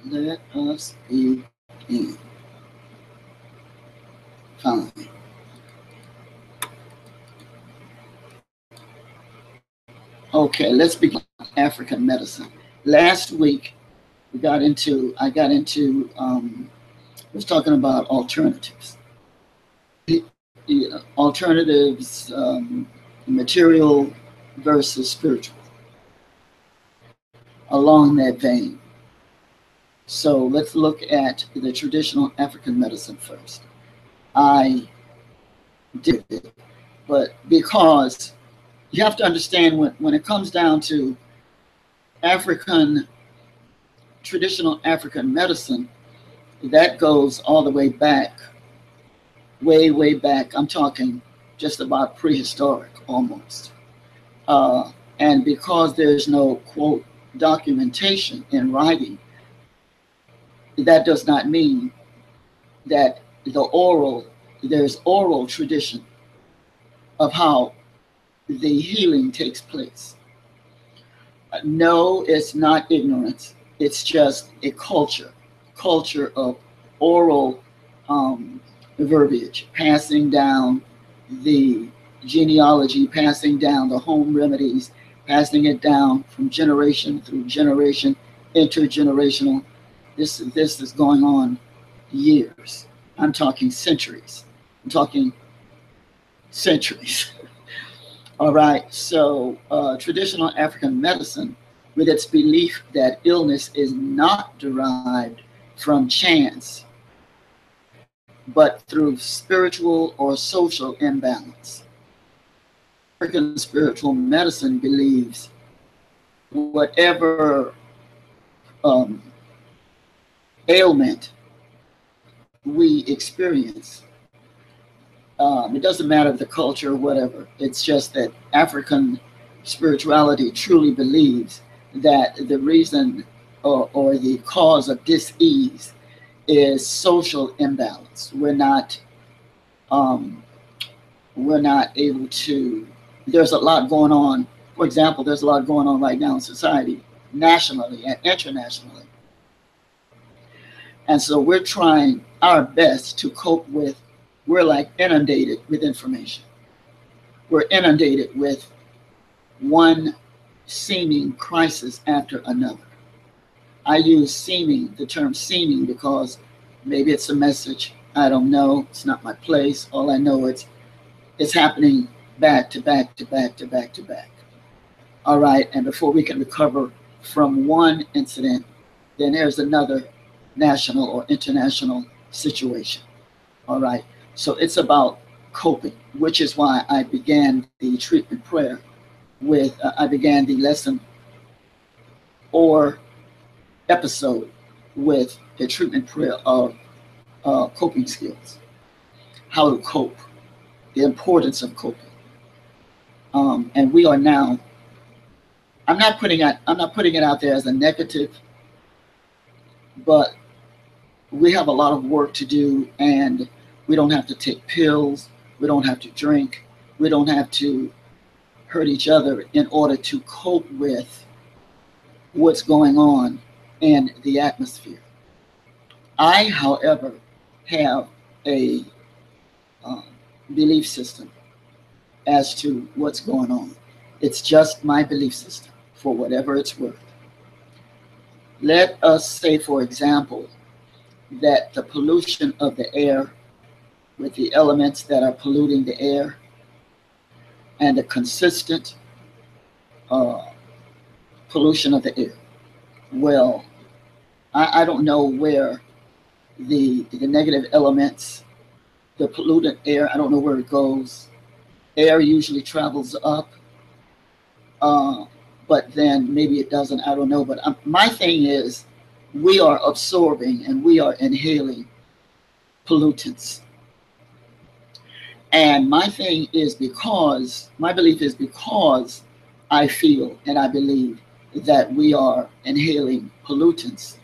Let us begin. Fine. Okay, let's begin African medicine. Last week I got into was talking about alternatives. Alternatives, material versus spiritual, along that vein. So let's look at the traditional African medicine first. I did it, but because you have to understand when it comes down to African, traditional African medicine, that goes all the way back, way back. I'm talking just about prehistoric almost. And because there's no, quote, documentation in writing, that does not mean that there's oral tradition of how the healing takes place. No, it's not ignorance. It's just a culture of oral verbiage, passing down the genealogy, passing down the home remedies, passing it down from generation through generation, intergenerational. This is going on years. I'm talking centuries. I'm talking centuries. All right, so traditional African medicine, with its belief that illness is not derived from chance, but through spiritual or social imbalance. African spiritual medicine believes whatever ailment we experience, it doesn't matter the culture or whatever. It's just that African spirituality truly believes that the reason or the cause of dis-ease is social imbalance. We're not able to. There's a lot going on. For example, there's a lot going on right now in society, nationally and internationally. And so we're trying our best to cope with, we're like inundated with information. We're inundated with one seeming crisis after another. I use the term seeming, because maybe it's a message. I don't know. It's not my place. All I know it's happening back to back to back to back to back. All right. And before we can recover from one incident, then there's another national or international situation. All right. So it's about coping, which is why I began the treatment prayer with, I began the lesson or episode with a treatment prayer of coping skills, how to cope, the importance of coping. And we are now, I'm not putting it out there as a negative, but we have a lot of work to do, and we don't have to take pills. We don't have to drink. We don't have to hurt each other in order to cope with what's going on in the atmosphere. I, however, have a belief system as to what's going on. It's just my belief system, for whatever it's worth. Let us say, for example, that the pollution of the air, with the elements that are polluting the air, and the consistent pollution of the air. Well, I don't know where the negative elements, the pollutant air, I don't know where it goes. Air usually travels up, but then maybe it doesn't, I don't know. But my thing is, we are absorbing and we are inhaling pollutants. And my thing is, my belief is, because I feel and I believe that we are inhaling pollutants,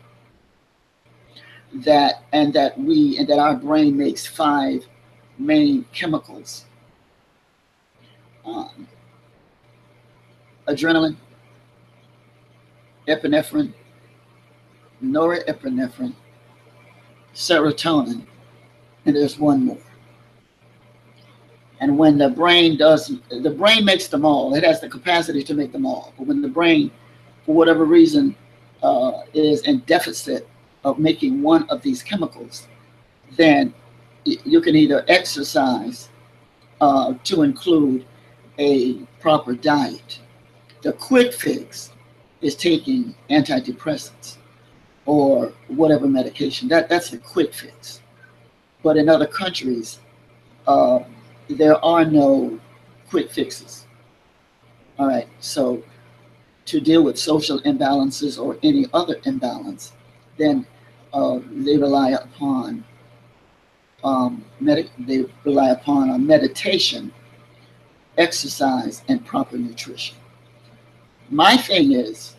that our brain makes 5 main chemicals: adrenaline, epinephrine, norepinephrine, serotonin, and there's one more. And when the brain makes them all. It has the capacity to make them all. But when the brain, for whatever reason, is in deficit of making one of these chemicals, then you can either exercise to include a proper diet. The quick fix is taking antidepressants or whatever medication. That's the quick fix. But in other countries, there are no quick fixes. All right, so to deal with social imbalances or any other imbalance, then they rely upon meditation, exercise, and proper nutrition. My thing is,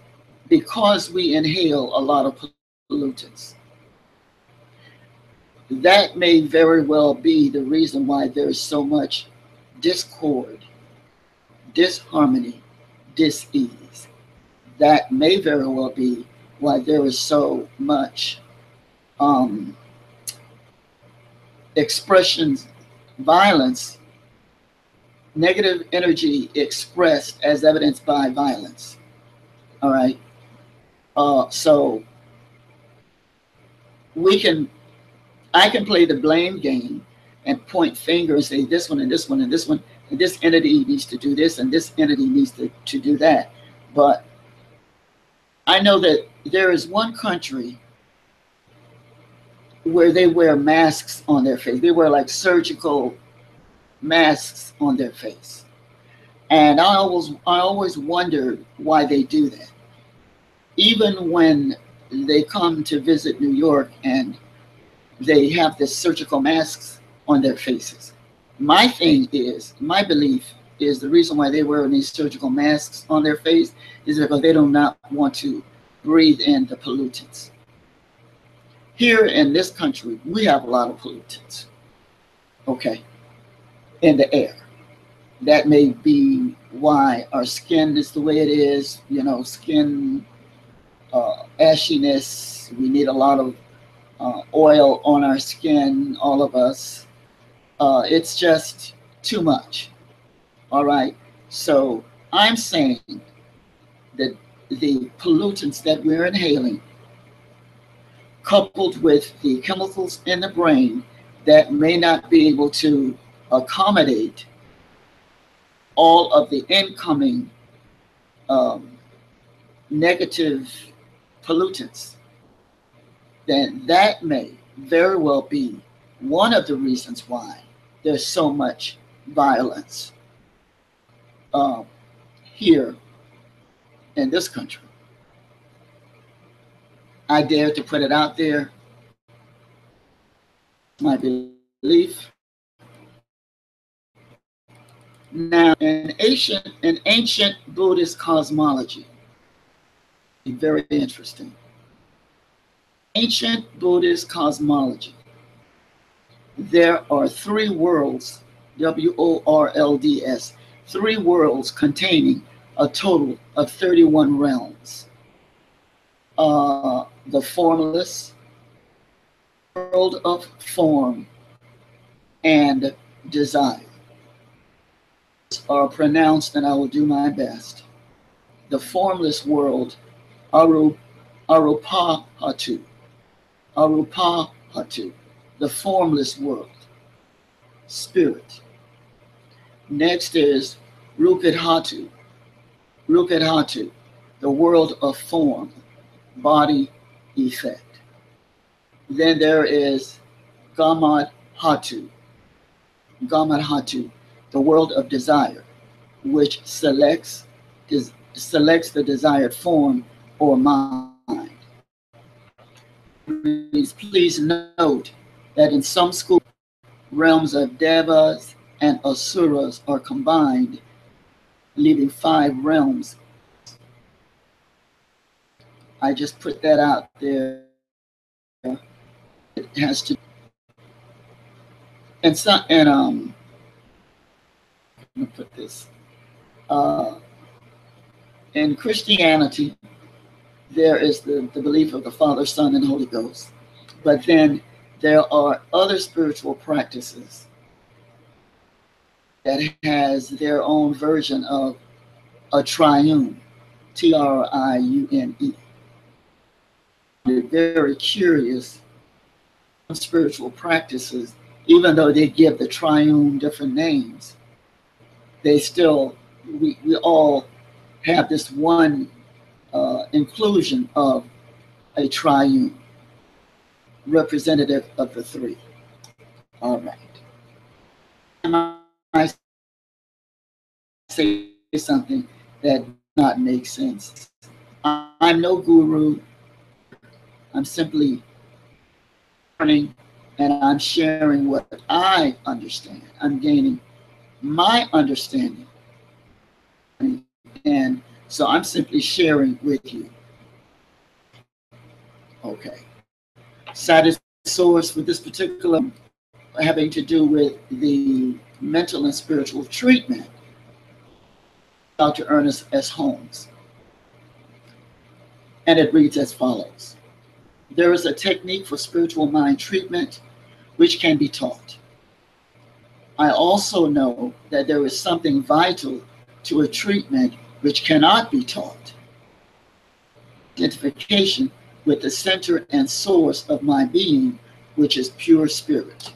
because we inhale a lot of pollutants, that may very well be the reason why there's so much discord, disharmony, dis-ease. That may very well be why there is so much expressions, violence, negative energy expressed as evidenced by violence. All right. So I can play the blame game and point fingers, say this one and this one and this one, and this entity needs to do this and this entity needs to do that. But I know that there is one country where they wear masks on their face. They wear like surgical masks on their face. And I always wondered why they do that. Even when they come to visit New York and they have the surgical masks on their faces. My belief is the reason why they wear these surgical masks on their face is because they do not want to breathe in the pollutants. Here in this country, we have a lot of pollutants, okay, in the air. That may be why our skin is the way it is, skin ashiness. We need a lot of oil on our skin, all of us. It's just too much. All right. So I'm saying that the pollutants that we're inhaling, coupled with the chemicals in the brain that may not be able to accommodate all of the incoming negative pollutants, then that may very well be one of the reasons why there's so much violence here in this country. I dare to put it out there. My belief. Now, in ancient Buddhist cosmology, very interesting. Ancient Buddhist cosmology, there are three worlds, WORLDS, three worlds containing a total of 31 realms. The formless, world of form, and desire are pronounced, and I will do my best. The formless world, Arupahatu, the formless world, spirit. Next is Rukadhatu, the world of form, body, effect. Then there is Gamadhatu, the world of desire, which selects the desired form or mind. Please note that in some schools, realms of devas and asuras are combined, leaving 5 realms. I just put that out there. It has to, and I'm gonna put this. In Christianity, there is the belief of the Father, Son, and Holy Ghost. But then there are other spiritual practices that has their own version of a triune, Triune. They're very curious spiritual practices, even though they give the triune different names, they still, we all have this one inclusion of a triune, representative of the three. All right. I say something that does not make sense. I'm no guru. I'm simply learning, and I'm sharing what I understand. I'm gaining my understanding. And so I'm simply sharing with you. Okay. Cited source for this particular having to do with the mental and spiritual treatment, Dr. Ernest S. Holmes. And it reads as follows. There is a technique for spiritual mind treatment which can be taught. I also know that there is something vital to a treatment which cannot be taught. Identification with the center and source of my being, which is pure spirit.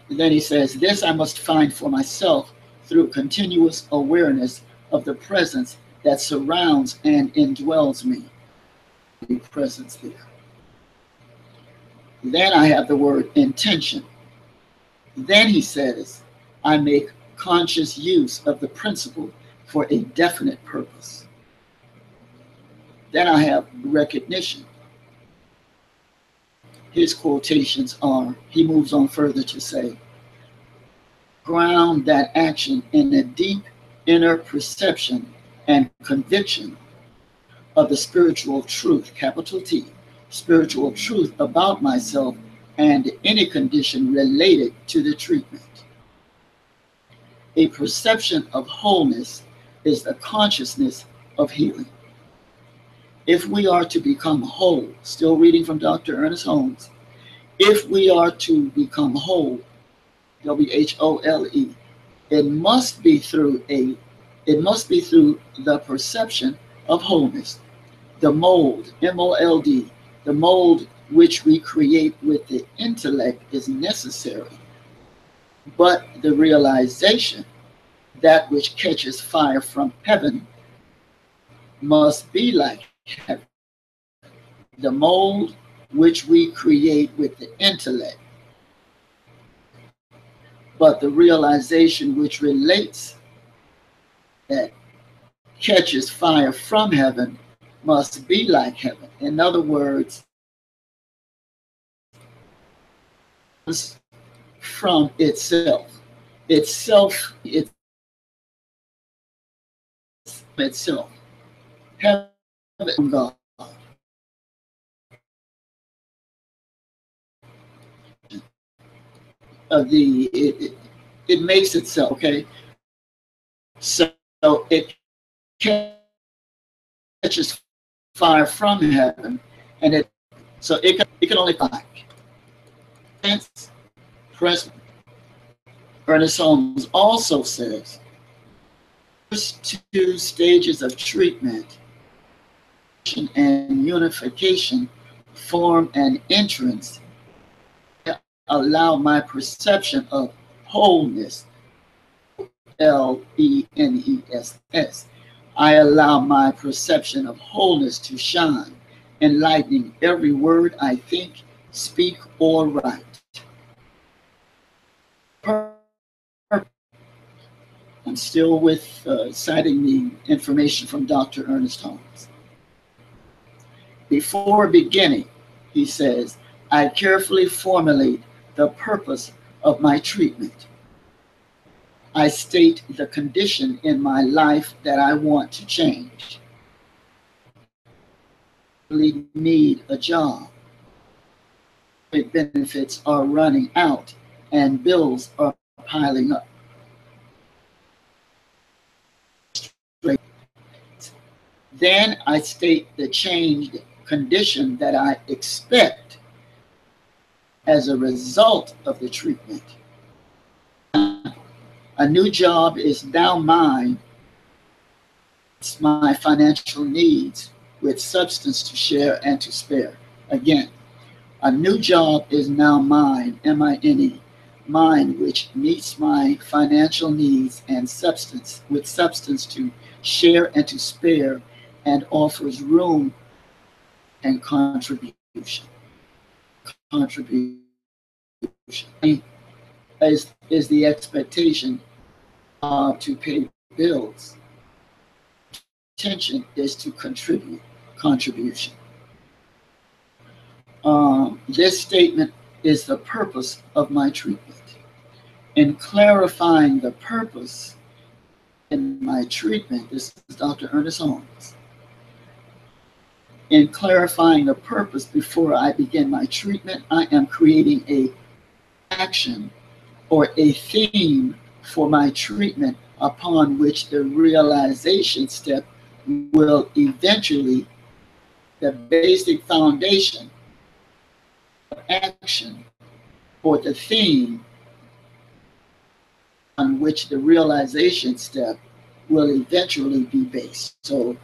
And then he says, this I must find for myself through continuous awareness of the presence that surrounds and indwells me. The presence there. Then I have the word intention. Then he says, I make conscious use of the principle for a definite purpose. Then I have recognition. His quotations are, he moves on further to say, ground that action in a deep inner perception and conviction of the spiritual truth, capital T, spiritual truth about myself and any condition related to the treatment. A perception of wholeness is the consciousness of healing. If we are to become whole, still reading from Dr. Ernest Holmes, if we are to become whole, W-H-O-L-E, it must be through the perception of wholeness. The mold, M-O-L-D, the mold which we create with the intellect is necessary, but the realization, that which catches fire from heaven, must be like heaven. The mold which we create with the intellect, but the realization which relates, that catches fire from heaven, must be like heaven. In other words, from itself. Itself. Heaven from God. It makes itself, okay? So it catches fire from heaven, and it can only find present. Ernest Holmes also says, first two stages of treatment and unification form an entrance, allow my perception of wholeness, L-E-N-E-S-S. I allow my perception of wholeness to shine, enlightening every word I think, speak, or write. I'm still citing the information from Dr. Ernest Holmes. Before beginning, he says, I carefully formulate the purpose of my treatment. I state the condition in my life that I want to change. I need a job. Benefits are running out and bills are piling up. Then I state the changed condition that I expect as a result of the treatment. A new job is now mine. It's my financial needs with substance to share and to spare. Again, a new job is now mine, M-I-N-E, mine, which meets my financial needs and substance with substance to share and to spare, and offers room and contribution. Contribution is the expectation to pay bills. Intention is to contribute. Contribution. This statement is the purpose of my treatment. In clarifying the purpose in my treatment, this is Dr. Ernest Holmes. In clarifying the purpose before I begin my treatment, I am creating a action or a theme for my treatment upon which the realization step will eventually, the basic foundation of action or the theme on which the realization step will eventually be based. So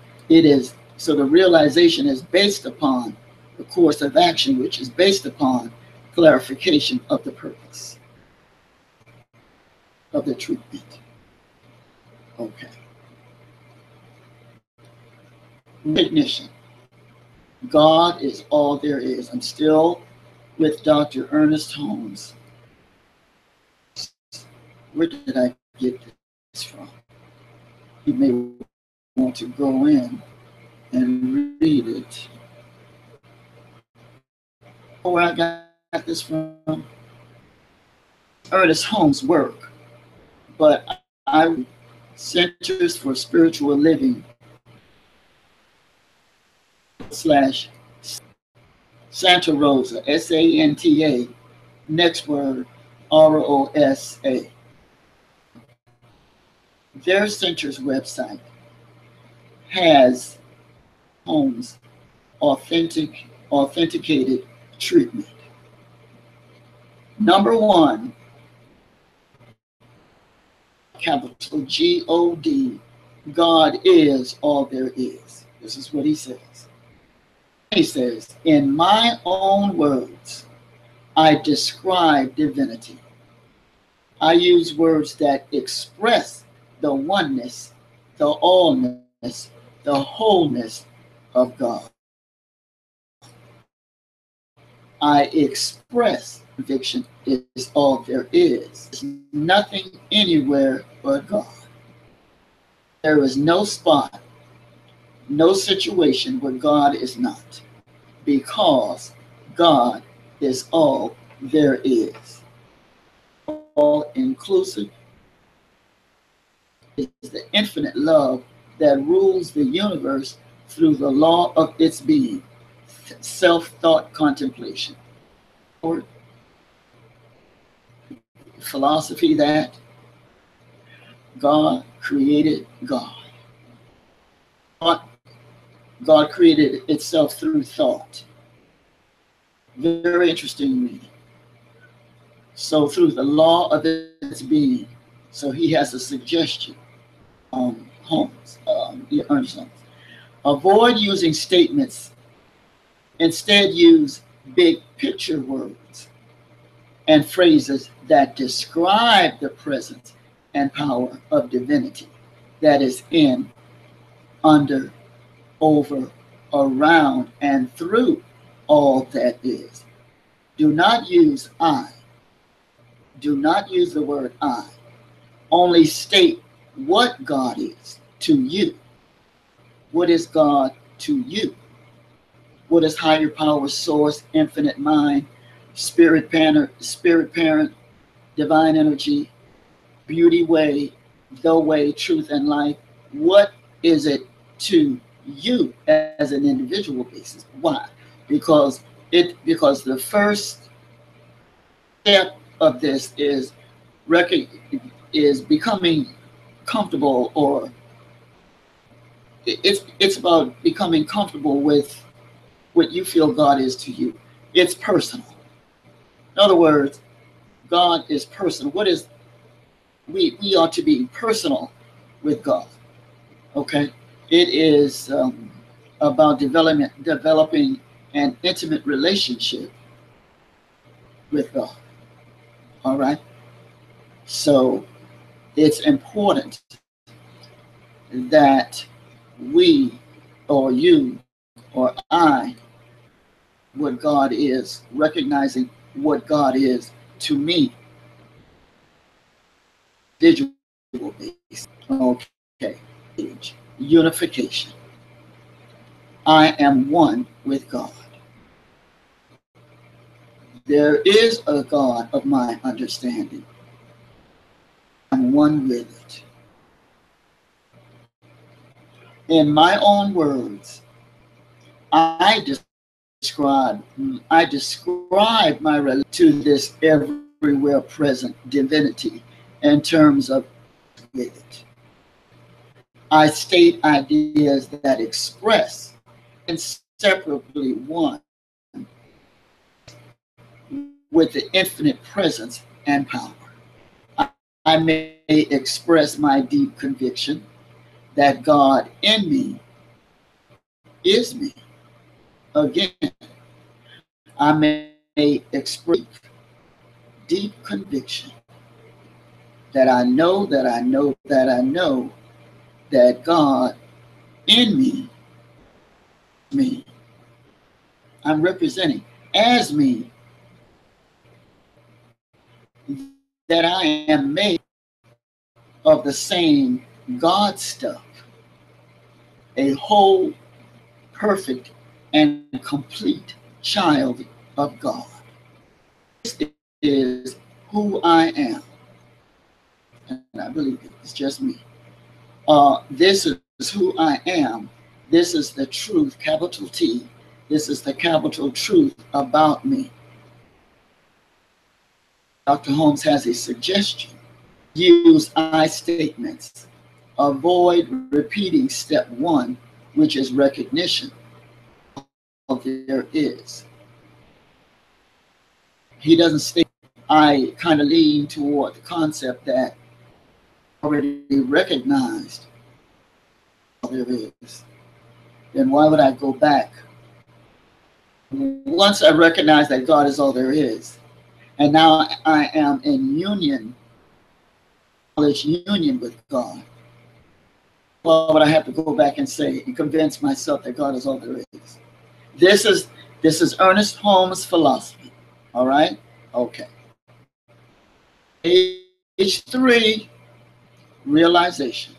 the realization is based upon the course of action, which is based upon clarification of the purpose of the treatment. Okay. Recognition. God is all there is. I'm still with Dr. Ernest Holmes. Where did I get this from? You may want to go in and read it. Where I got this from? Ernest Holmes' work, but I Centers for Spiritual Living / Santa Rosa, S-A-N-T-A, next word, R-O-S-A. Their center's website has Holmes' authenticated treatment. Number one, capital G-O-D, God is all there is. This is what he says. He says, in my own words, I describe divinity. I use words that express the oneness, the allness, the wholeness of God. I express conviction is all there is. There's nothing anywhere but God. There is no spot, no situation where God is not, because God is all there is. All inclusive is the infinite love that rules the universe through the law of its being, self-thought contemplation. Or philosophy that God created God. God created itself through thought. Very interesting reading. So through the law of its being. So he has a suggestion. Ernest Holmes. Avoid using statements. Instead, use big picture words and phrases that describe the presence and power of divinity that is in, under, over, around, and through all that is. Do not use I. Do not use the word I. Only state what God is to you. What is God to you? What is higher power, source, infinite mind, spirit parent, divine energy, beauty way, the way, truth, and life? What is it to you as an individual basis? Why? Because the first step of this is becoming comfortable or It's about becoming comfortable with what you feel God is to you. It's personal. In other words, God is personal. What is we ought to be personal with God. Okay, it is about developing an intimate relationship with God. All right, so it's important that we or you or I, what God is, recognizing what God is to me, visual base. Okay, unification. I am one with God. There is a God of my understanding. I'm one with it. In my own words, I describe my relation to this everywhere present divinity in terms of with it. I state ideas that express inseparably one with the infinite presence and power. I may express my deep conviction that God in me is me. Again, I may express deep conviction that I know that God in me. I'm representing as me, that I am made of the same God stuff, a whole, perfect, and complete child of God. This is who I am, and I believe it's just me. This is who I am. This is the truth, capital T. This is the capital truth about me. Dr. Holmes has a suggestion. Use I statements. Avoid repeating step one, which is recognition of there is. He doesn't state, I kind of lean toward the concept that already recognized there is. Then why would I go back? Once I recognize that God is all there is, and now I am in union with God, why would I have to go back and say and convince myself that God is all there is? This is Ernest Holmes' philosophy. All right? Okay. Page 3, realization.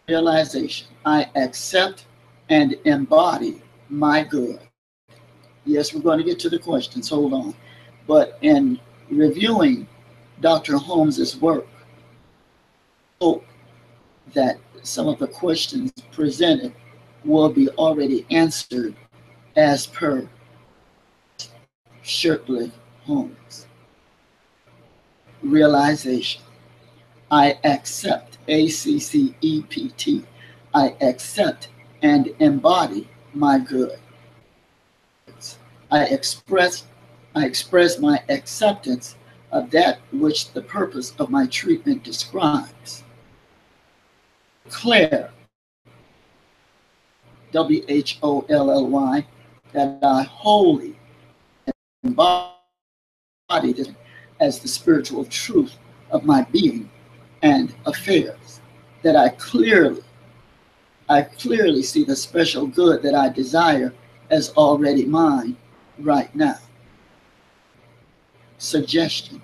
Realization. I accept and embody my good. Yes, we're going to get to the questions. Hold on. But in reviewing Dr. Holmes's work, I hope that some of the questions presented will be already answered as per Shirtley Holmes. Realization. I accept, ACCEPT. I accept and embody my good. I express my acceptance of that which the purpose of my treatment describes. Declare, WHOLLY, that I wholly embody this as the spiritual truth of my being and affairs. That I clearly see the special good that I desire as already mine right now. Suggestion.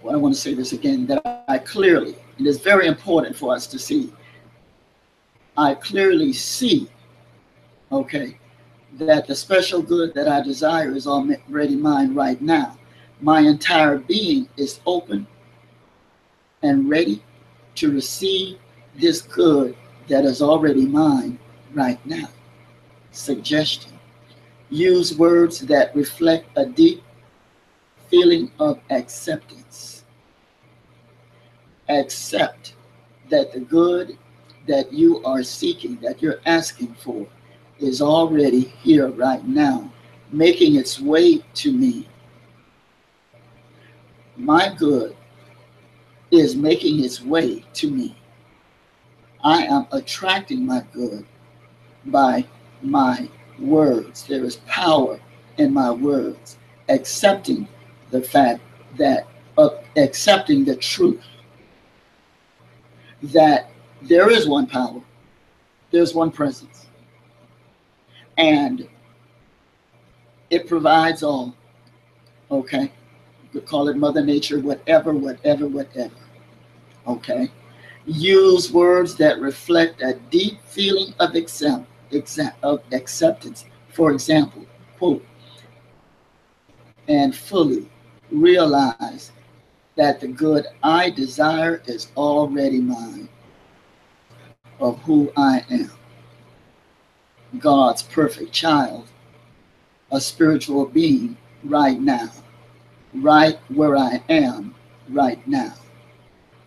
Well, I want to say this again, that I clearly, it is very important for us to see, I clearly see, okay, that the special good that I desire is already mine right now. My entire being is open and ready to receive this good that is already mine right now. Suggestion. Use words that reflect a deep feeling of acceptance. accept that the good that you are seeking, that you're asking for, is already here right now, making its way to me. My good is making its way to me. I am attracting my good by my words. There is power in my words. Accepting the fact that, accepting the truth that there is one power, there's one presence, and it provides all. Okay? You could call it Mother Nature, whatever. Okay? Use words that reflect a deep feeling of acceptance. For example, quote, and fully realize that the good I desire is already mine, of who I am, God's perfect child, a spiritual being right now, right where I am right now.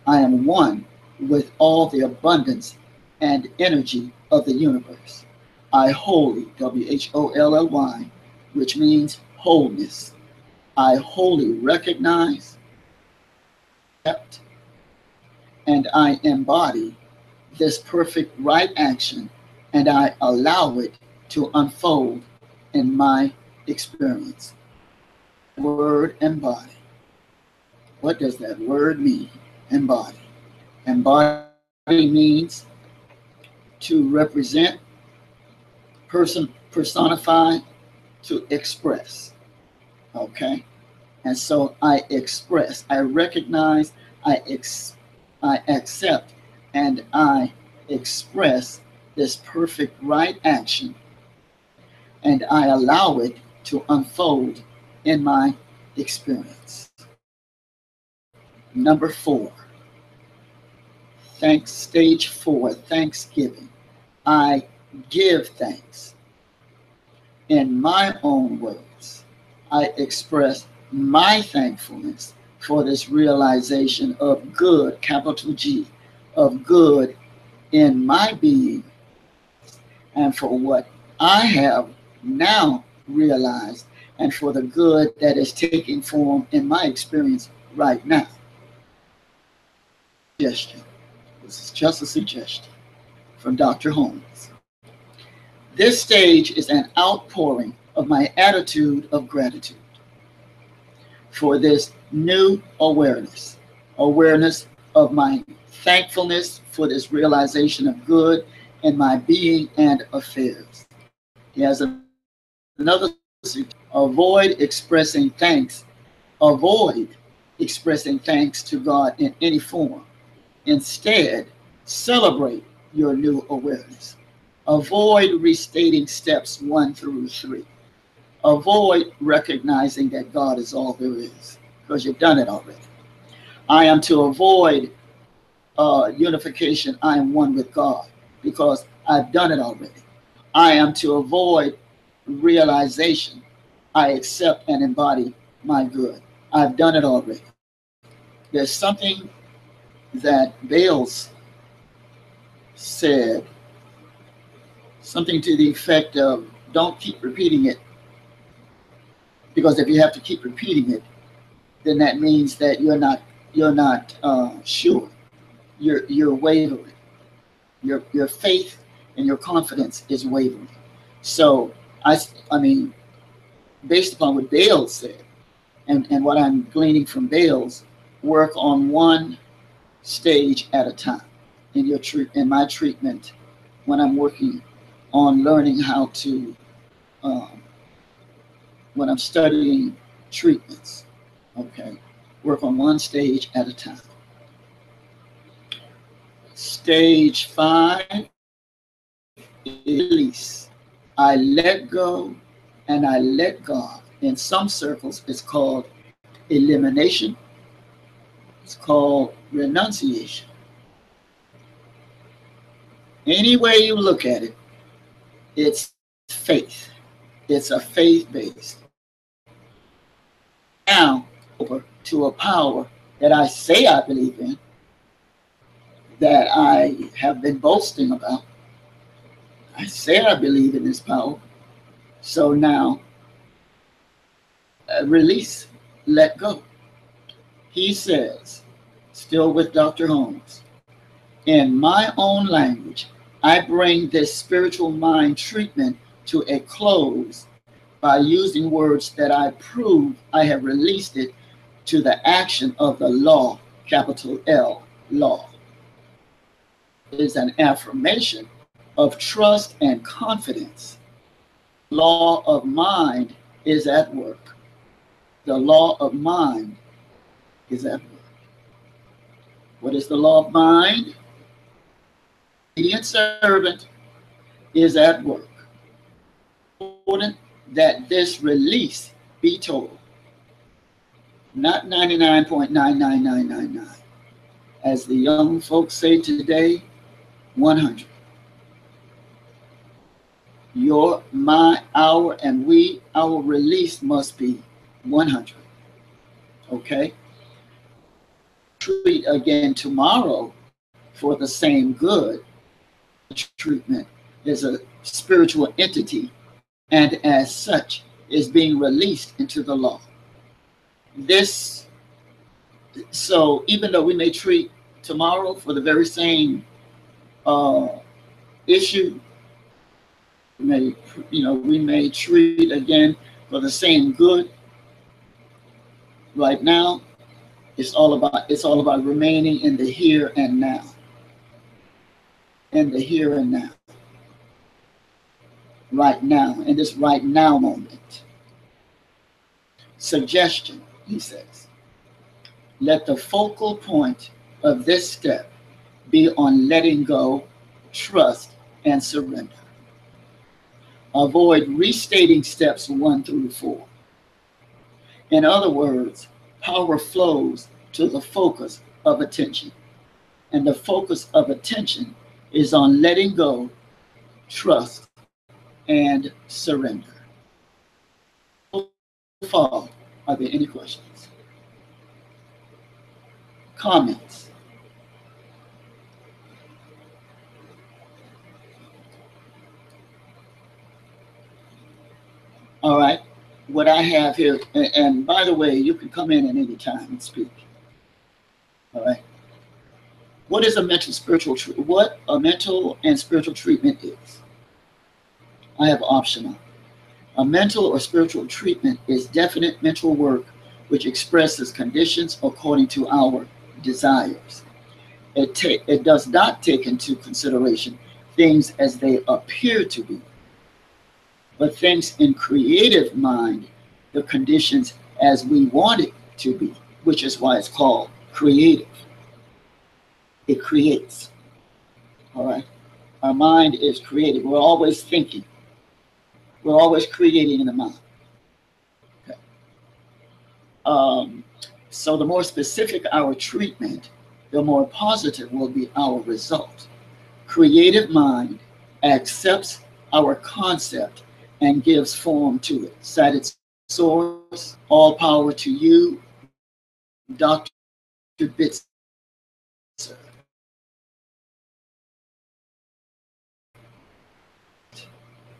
I am one with all the abundance and energy of the universe. I wholly, WHOLLY, which means wholeness. I wholly recognize, accept, and I embody this perfect right action, and I allow it to unfold in my experience. Word embody. What does that word mean? Embody. Embody means to represent, personify, to express. Okay? And so I express, I recognize, I accept, and I express this perfect right action, and I allow it to unfold in my experience. Number 4, stage 4, Thanksgiving. I give thanks. In my own words, I express my thankfulness for this realization of good, capital G, of good in my being, and for what I have now realized, and for the good that is taking form in my experience right now. Suggestion. This is just a suggestion from Dr. Holmes. This stage is an outpouring of my attitude of gratitude for this new awareness of my thankfulness for this realization of good in my being and affairs. He has another suggestion. Avoid expressing thanks to God in any form. Instead, celebrate your new awareness. Avoid restating steps 1 through 3. Avoid recognizing that God is all there is, because you've done it already. I am to avoid unification. I am one with God, because I've done it already. I am to avoid realization. I accept and embody my good. I've done it already. There's something that Bales said, something to the effect of, don't keep repeating it, because if you have to keep repeating it, then that means that you're not sure. You're wavering. Your faith and your confidence is wavering. So I mean, based upon what Bales said, and what I'm gleaning from Bales, work on one stage at a time in my treatment, when I'm working on learning how to, when I'm studying treatments, okay, work on one stage at a time. Stage 5 is release. I let go and I let God. In some circles, it's called elimination. It's called renunciation. Any way you look at it, it's faith. It's a faith-based. Now, over to a power that I say I believe in, that I have been boasting about. I say I believe in this power. So now, release, let go. He says, still with Dr. Holmes, in my own language, I bring this spiritual mind treatment to a close by using words that I prove I have released it to the action of the law, capital L, law. It is an affirmation of trust and confidence. Law of mind is at work. The law of mind is at work. What is the law of mind? Obedient servant is at work. Important that this release be total, not 99.99999. As the young folks say today, 100. Your, my, our, and we, our release must be 100. Okay? Treat again tomorrow for the same good. Treatment is a spiritual entity, and as such is being released into the law. This, so even though we may treat tomorrow for the very same issue, we may treat again for the same good. Right now, it's all about remaining in the here and now. In the here and now. Right now, in this right now moment. Suggestion, he says. Let the focal point of this step be on letting go, trust, and surrender. Avoid restating steps 1 through 4. In other words, power flows to the focus of attention. And the focus of attention is on letting go, trust, and surrender. So far, are there any questions? Comments? All right. What I have here, and by the way, you can come in at any time and speak. All right. What is a mental and spiritual treatment is? I have optional. A mental or spiritual treatment is definite mental work which expresses conditions according to our desires. It does not take into consideration things as they appear to be, but thinks in creative mind the conditions as we want it to be, which is why it's called creative. It creates. All right. Our mind is creative. We're always thinking. We're always creating in the mind. Okay. So the more specific our treatment, the more positive will be our result. Creative mind accepts our concept and gives form to it. Cited source, all power to you, Dr. Bitzer.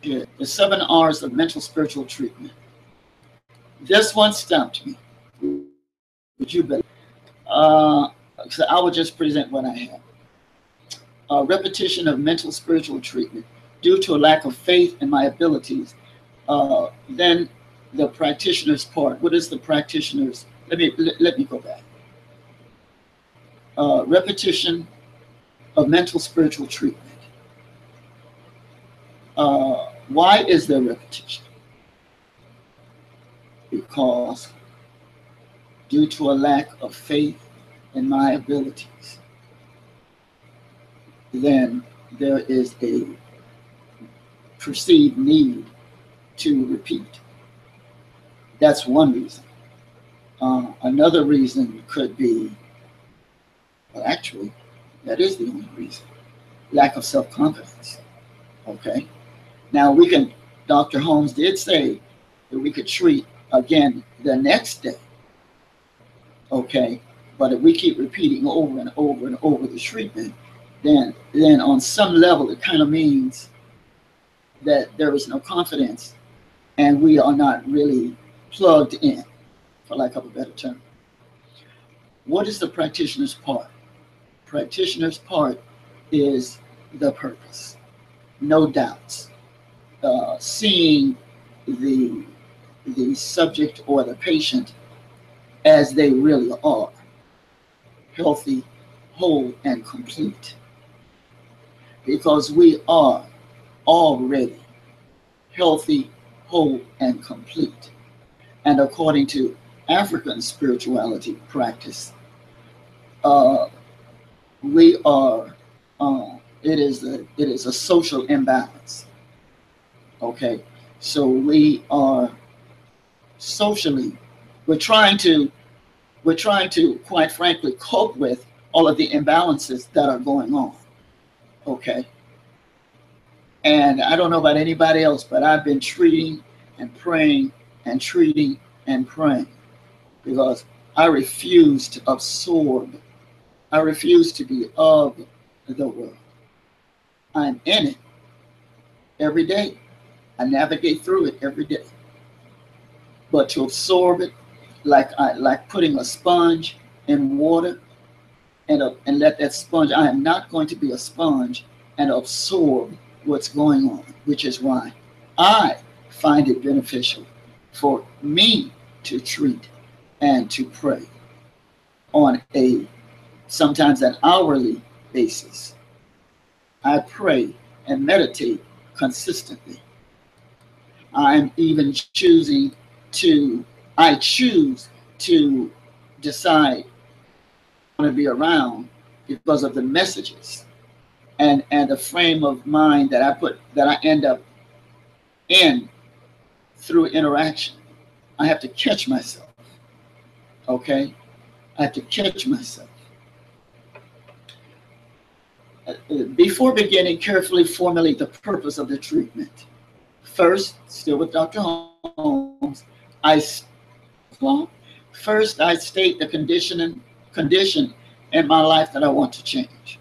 The 7 R's of mental spiritual treatment. This one stumped me. Would you believe? So I will just present what I have. Repetition of mental spiritual treatment due to a lack of faith in my abilities. Then the practitioner's part. What is the practitioner's? Let me go back. Repetition of mental spiritual treatment. Why is there repetition? Because due to a lack of faith in my abilities, then there is a perceived need to repeat. That's one reason. Another reason could be, well, actually, that is the only reason. Lack of self-confidence. Okay. Now Dr. Holmes did say that we could treat again the next day. Okay. But if we keep repeating over and over and over the treatment, then on some level it kind of means that there is no confidence and we are not really plugged in, for lack of a better term. What is the practitioner's part? Practitioner's part is the purpose, no doubts. Seeing the subject or the patient as they really are, healthy, whole, and complete. Because we are already healthy, whole, and complete. And according to African spirituality practice, we are, it is a social imbalance. Okay, so we are socially, we're trying to, quite frankly, cope with all of the imbalances that are going on. Okay, and I don't know about anybody else, but I've been treating and praying and treating and praying because I refuse to absorb. I refuse to be of the world. I'm in it every day. I navigate through it every day. But to absorb it, like putting a sponge in water and let that sponge, I am not going to be a sponge and absorb what's going on, which is why I find it beneficial for me to treat and to pray on sometimes an hourly basis. I pray and meditate consistently. I'm even choose to decide I want to be around because of the messages and the frame of mind that I end up in through interaction. I have to catch myself. Okay? I have to catch myself. Before beginning, carefully formulate the purpose of the treatment. First, still with Dr. Holmes, I state the condition in my life that I want to change.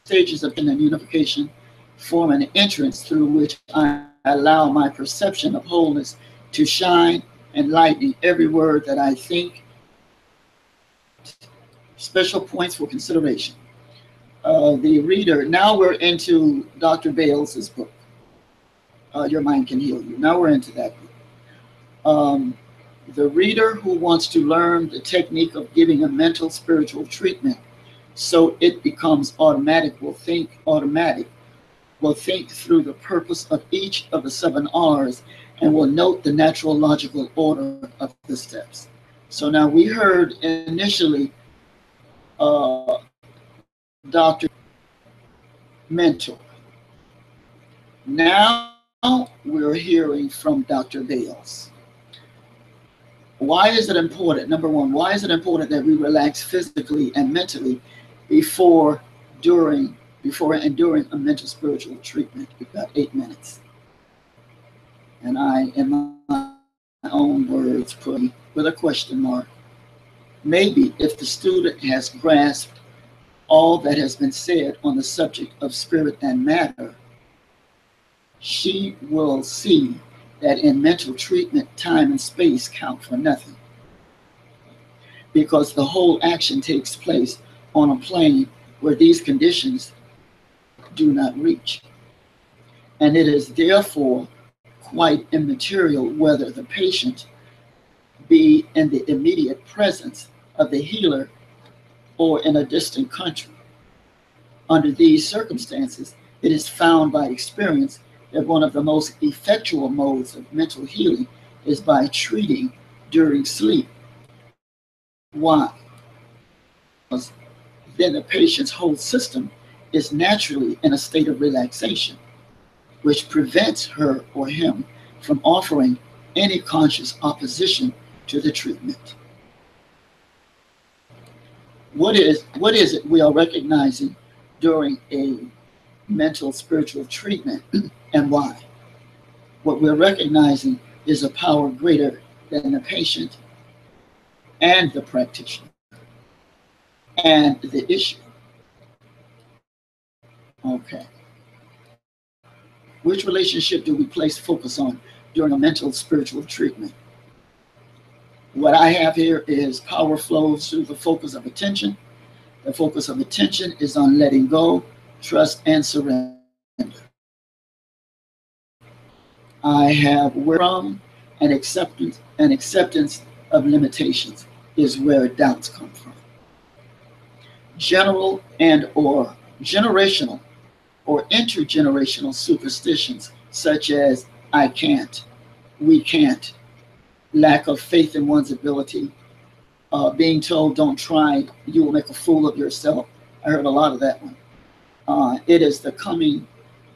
Stages of unification form an entrance through which I allow my perception of wholeness to shine, enlightening every word that I think. Special points for consideration. The reader, now we're into Dr. Bales's book, Your Mind Can Heal You. Now we're into that book. The reader who wants to learn the technique of giving a mental spiritual treatment so it becomes automatic will think through the purpose of each of the 7 R's and will note the natural logical order of the steps. So now we heard initially Dr. Mentor. Now we're hearing from Dr. Bales. Why is it important? Number one, why is it important that we relax physically and mentally before and during a mental spiritual treatment? We've got 8 minutes. And I, in my own words, put with a question mark. Maybe if the student has grasped all that has been said on the subject of spirit and matter, she will see that in mental treatment, time and space count for nothing, because the whole action takes place on a plane where these conditions do not reach. And it is therefore quite immaterial whether the patient be in the immediate presence of the healer or in a distant country. Under these circumstances, it is found by experience that one of the most effectual modes of mental healing is by treating during sleep. Why? Because then the patient's whole system is naturally in a state of relaxation, which prevents her or him from offering any conscious opposition to the treatment. What is it we are recognizing during a mental spiritual treatment, and why? What we're recognizing is a power greater than the patient and the practitioner and the issue. Okay. Which relationship do we place focus on during a mental spiritual treatment? What I have here is power flows through the focus of attention. The focus of attention is on letting go, trust, and surrender. I have from and acceptance of limitations is where doubts come from. General and or generational or intergenerational superstitions such as I can't, we can't, lack of faith in one's ability, being told don't try, you will make a fool of yourself. I heard a lot of that one. It is the coming,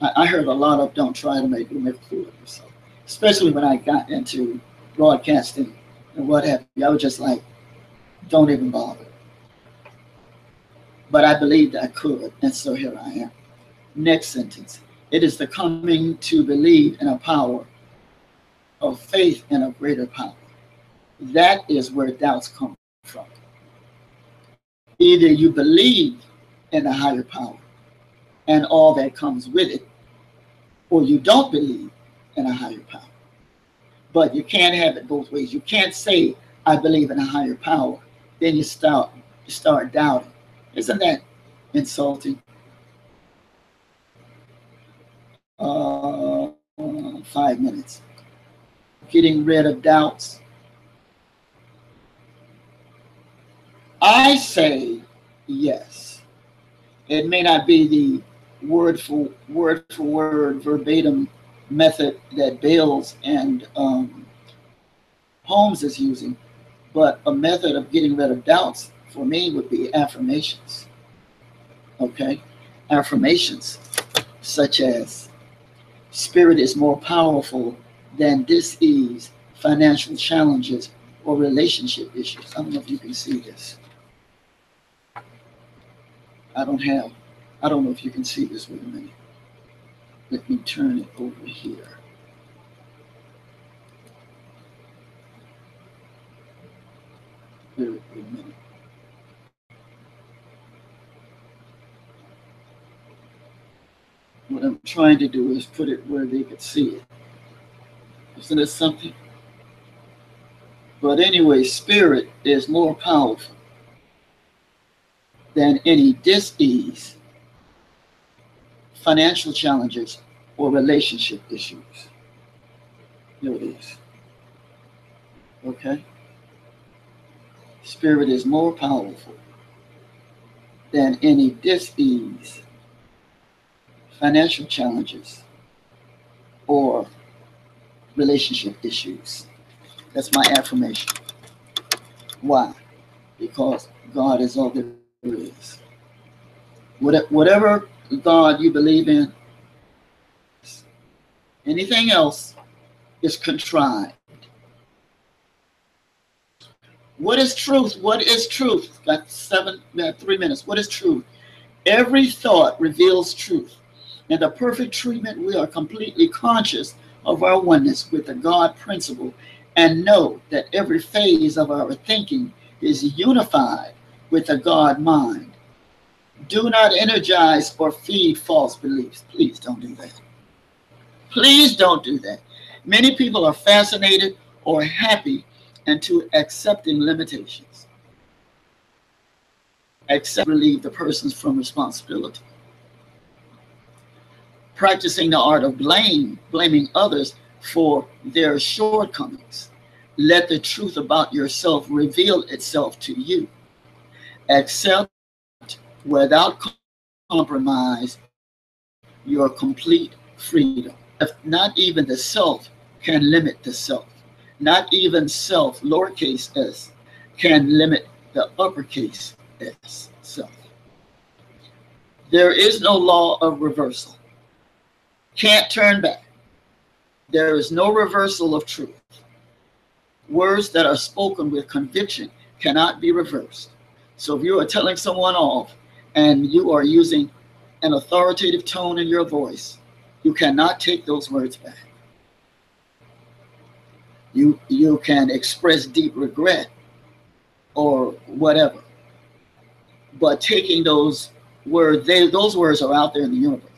I heard a lot of don't try to make a fool of yourself, especially when I got into broadcasting and what have you. I was just like, don't even bother. But I believed I could, and so here I am. Next sentence. It is the coming to believe in a power of faith in a greater power. That is where doubts come from. Either you believe in a higher power and all that comes with it, or you don't believe in a higher power. But you can't have it both ways. You can't say, I believe in a higher power, then you start doubting. Isn't that insulting? 5 minutes. Getting rid of doubts. I say yes. It may not be the word for word verbatim method that Bales and Holmes is using, but a method of getting rid of doubts for me would be affirmations. Okay? Affirmations such as spirit is more powerful than dis-ease, financial challenges, or relationship issues. I don't know if you can see this. I don't know if you can see this. Wait a minute. Let me turn it over here. Wait a minute. What I'm trying to do is put it where they could see it. Isn't it something? But anyway, spirit is more powerful than any dis-ease, financial challenges, or relationship issues. There it is. Okay? Spirit is more powerful than any dis-ease, financial challenges, or relationship issues. That's my affirmation. Why? Because God is all there is. Whatever God you believe in, anything else is contrived. What is truth? What is truth? We got 3 minutes. What is truth? Every thought reveals truth. In the perfect treatment, we are completely conscious of our oneness with the God principle and know that every phase of our thinking is unified with the God mind. Do not energize or feed false beliefs. Please don't do that. Please don't do that. Many people are fascinated or happy into accepting limitations. Accept relieve the persons from responsibility. Practicing the art of blaming others for their shortcomings. Let the truth about yourself reveal itself to you. Accept without compromise your complete freedom. If not even the self can limit the self. Not even self, lowercase s, can limit the uppercase s, self. There is no law of reversal. Can't turn back. There is no reversal of truth. Words that are spoken with conviction cannot be reversed. So if you are telling someone off and you are using an authoritative tone in your voice, you cannot take those words back. You can express deep regret or whatever, but taking those those words are out there in the universe.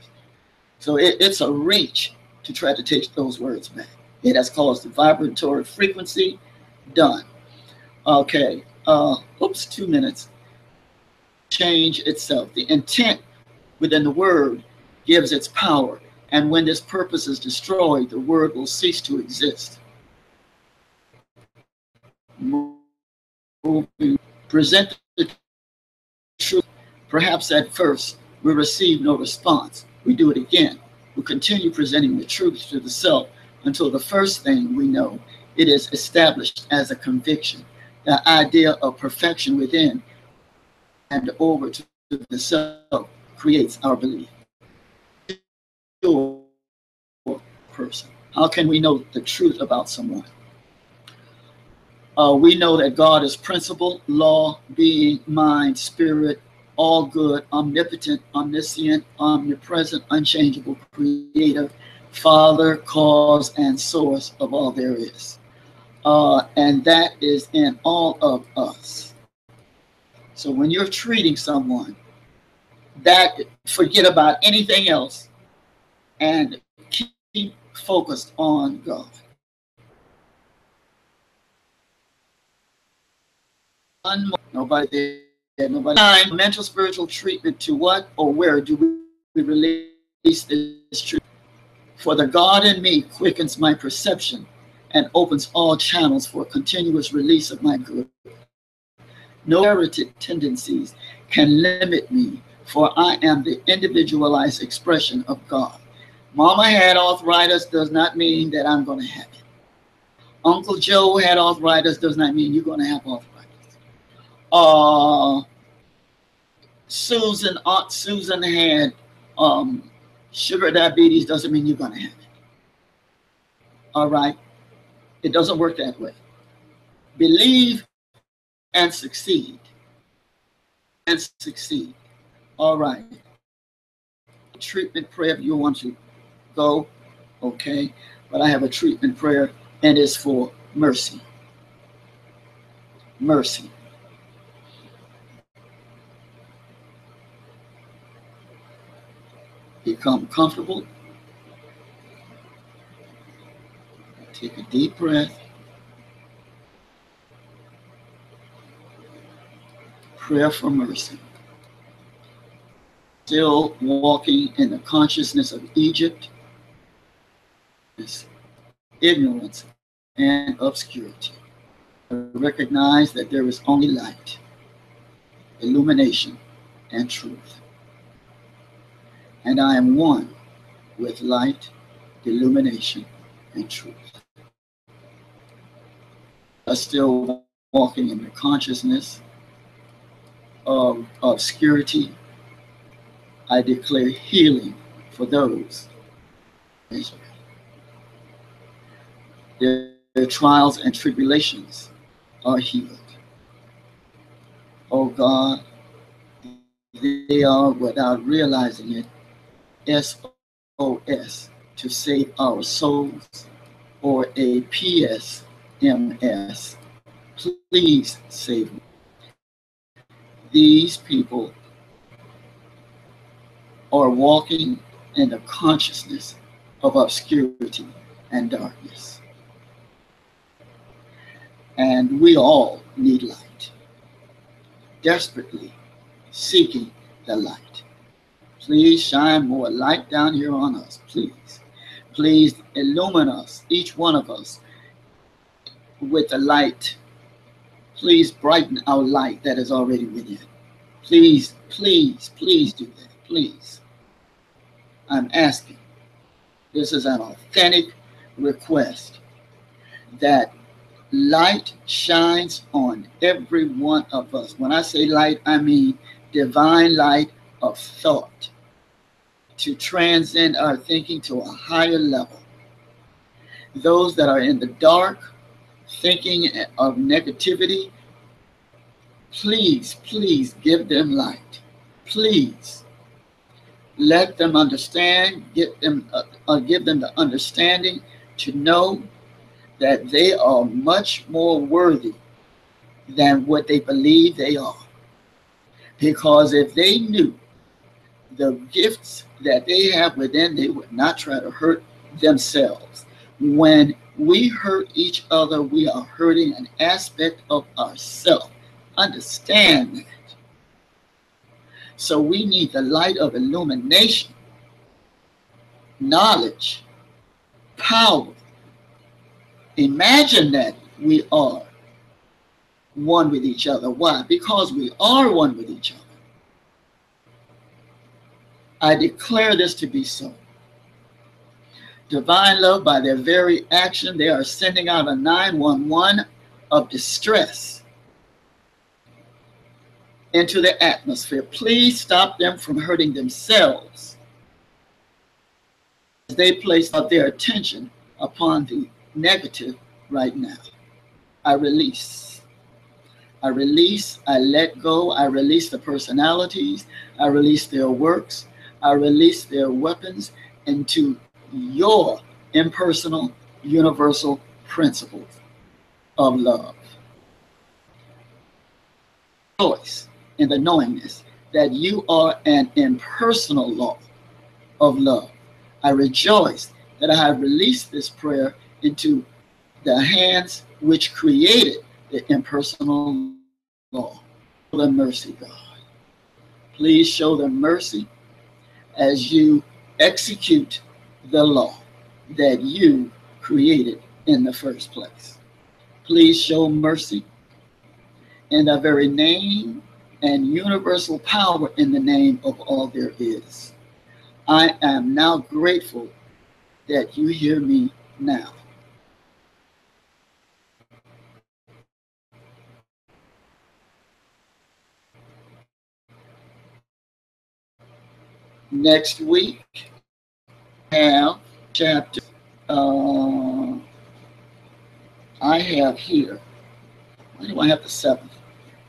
So it's a reach to try to take those words back. It has caused the vibratory frequency. Done. Okay. Oops, 2 minutes. Change itself. The intent within the word gives its power. And when this purpose is destroyed, the word will cease to exist. Present the truth. Perhaps at first we receive no response. We do it again. We continue presenting the truth to the self until the first thing we know, it is established as a conviction. The idea of perfection within and over to the self creates our belief. Person. How can we know the truth about someone? We know that God is principle, law, being, mind, spirit, all good, omnipotent, omniscient, omnipresent, unchangeable, creator, father, cause, and source of all there is. And that is in all of us. So when you're treating someone, that forget about anything else and keep focused on God. Nobody there, nobody. Mental spiritual treatment to what or where do we release this truth? For the God in me quickens my perception and opens all channels for continuous release of my good. No inherited tendencies can limit me, for I am the individualized expression of God. Mama had arthritis does not mean that I'm going to have it. Uncle Joe had arthritis does not mean you're going to have arthritis. Aunt Susan had sugar diabetes doesn't mean you're going to have it. All right? It doesn't work that way. Believe and succeed. And succeed. All right. Treatment prayer if you want to go, okay? But I have a treatment prayer, and it's for mercy. Mercy. Become comfortable. Take a deep breath. Prayer for mercy. Still walking in the consciousness of Egypt, ignorance and obscurity. I recognize that there is only light, illumination, and truth. And I am one with light, illumination, and truth. I'm still walking in the consciousness of obscurity. I declare healing for those. Their trials and tribulations are healed. Oh God, they are, without realizing it, SOS to save our souls, or a PSMS. Please save me. These people are walking in the consciousness of obscurity and darkness. And we all need light, desperately seeking the light. Please shine more light down here on us, please. Please illumine us, each one of us, with the light. Please brighten our light that is already within. Please, please, please do that, please. I'm asking. This is an authentic request that light shines on every one of us. When I say light, I mean divine light of thought to transcend our thinking to a higher level. Those that are in the dark, thinking of negativity, please, please give them light. Please let them understand, give them the understanding to know that they are much more worthy than what they believe they are. Because if they knew the gifts that they have within, they would not try to hurt themselves. When we hurt each other, we are hurting an aspect of ourselves. Understand that. So we need the light of illumination, knowledge, power. Imagine that we are one with each other. Why? Because we are one with each other. I declare this to be so. Divine love, by their very action, they are sending out a 911 of distress into the atmosphere. Please stop them from hurting themselves as they place out their attention upon the negative right now. I release. I release, I let go, I release the personalities, I release their works, I release their weapons into your impersonal, universal principles of love. Rejoice in the knowingness that you are an impersonal law of love. I rejoice that I have released this prayer into the hands which created the impersonal law. Show them mercy, God. Please show them mercy as you execute the law that you created in the first place. Please show mercy in the very name and universal power in the name of all there is. I am now grateful that you hear me now. Next week, I have chapter, I have here, why do I have the 7th?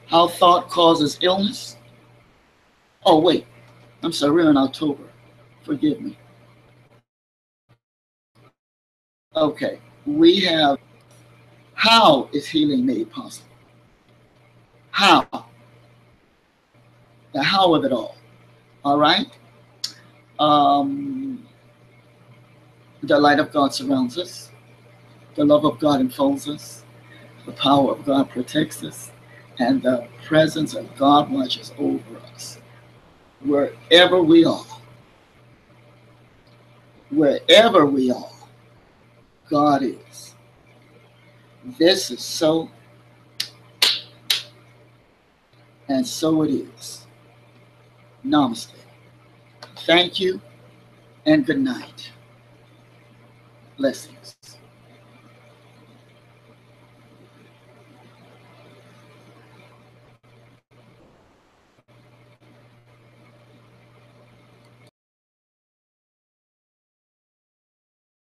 How thought causes illness. Oh, wait, I'm sorry, we're in October. Forgive me. Okay, we have how is healing made possible? How? The how of it all. All right? The light of God surrounds us. The love of God enfolds us. The power of God protects us. And the presence of God watches over us. Wherever we are, God is. This is so, and so it is. Namaste. Thank you, and good night. Blessings.